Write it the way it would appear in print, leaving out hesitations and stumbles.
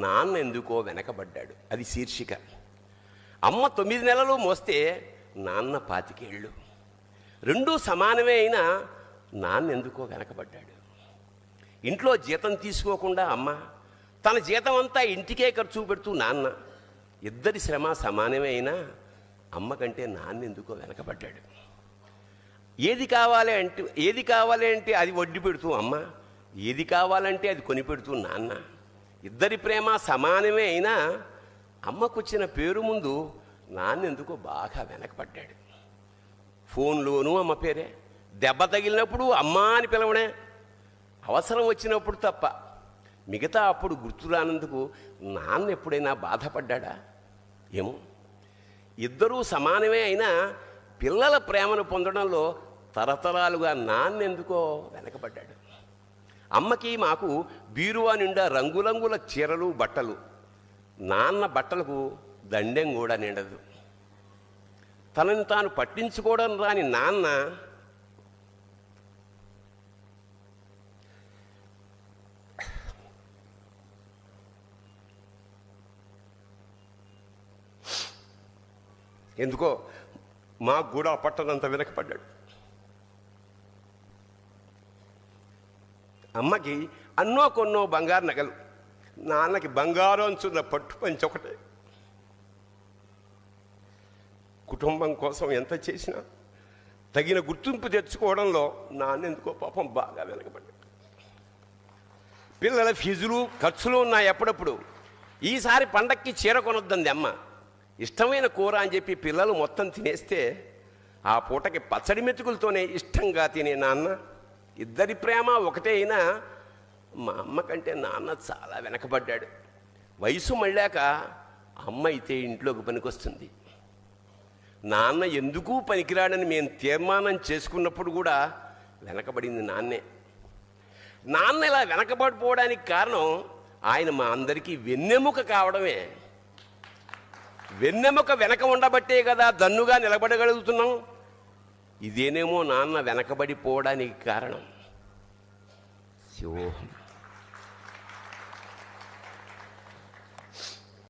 నాన్న ఎందుకో వెనకబడ్డాడు. అది శీర్షిక. అమ్మ 9 నెలలు మోస్తే నాన్న 25 ఏళ్ళు. రెండూ సమానమే అయినా నాన్న ఎందుకో వెనకబడ్డాడు. ఇంట్లో జీతం తీసుకోకుండా అమ్మ, తన జీతం అంతా ఇంటికే ఖర్చు పెడుతూ నాన్న, ఇద్దరి శ్రమ సమానమే అయినా అమ్మ కంటే నాన్న ఎందుకో వెనకబడ్డాడు. ఏది కావాలి అంటే అది వడ్డీ పెడుతూ అమ్మ, ఏది కావాలంటే అది కొనిపెడుతూ నాన్న, ఇద్దరి ప్రేమ సమానమే అయినా అమ్మకొచ్చిన పేరు ముందు నాన్న ఎందుకో బాగా వెనకబడ్డాడు. ఫోన్లోనూ అమ్మ పేరే, దెబ్బ తగిలినప్పుడు అమ్మ అని పిలవడే, అవసరం వచ్చినప్పుడు తప్ప మిగతా అప్పుడు గుర్తురానందుకు నాన్న ఎప్పుడైనా బాధపడ్డా? ఏమో. ఇద్దరూ సమానమే అయినా పిల్లల ప్రేమను పొందడంలో తరతరాలుగా నాన్న ఎందుకో వెనకబడ్డాడు. అమ్మకి మాకు బీరువా నిండా రంగురంగుల చీరలు బట్టలు, నాన్న బట్టలకు దండెం కూడా నిండదు. తనని తాను పట్టించుకోవడం రాని నాన్న ఎందుకో మాకు కూడా పట్టనంత వెనకపడ్డాడు. అమ్మకి అన్నో కొన్నో బంగారు నగలు, నాన్నకి బంగారం అంచున్న పట్టు పంచి ఒకటే. కుటుంబం కోసం ఎంత చేసినా తగిన గుర్తింపు తెచ్చుకోవడంలో నాన్న ఎందుకో పాపం బాగా వెనకబడ్డాడు. పిల్లల ఫీజులు ఖర్చులు ఉన్నాయి ఎప్పుడప్పుడు. ఈసారి పండక్కి చీర కొనొద్దంది అమ్మ. ఇష్టమైన కూర అని చెప్పి పిల్లలు మొత్తం తినేస్తే ఆ పూటకి పచ్చడి మెతుకులతోనే ఇష్టంగా తినే నాన్న, ఇద్దరి ప్రేమ ఒకటే అయినా మా అమ్మ కంటే నాన్న చాలా వెనకబడ్డాడు. వయసు మళ్ళాక అమ్మ అయితే ఇంట్లోకి పనికొస్తుంది. నాన్న ఎందుకు పనికిరాడని మేము తీర్మానం చేసుకున్నప్పుడు కూడా వెనకబడింది నాన్నే. నాన్న ఇలా వెనకబడిపోవడానికి కారణం ఆయన మా అందరికీ వెన్నెముక కావడమే. వెన్నెముక వెనక ఉండబట్టే కదా దన్నుగా నిలబడగలుగుతున్నాం. ఇదేనేమో నాన్న వెనకబడిపోవడానికి కారణం. శివోహం.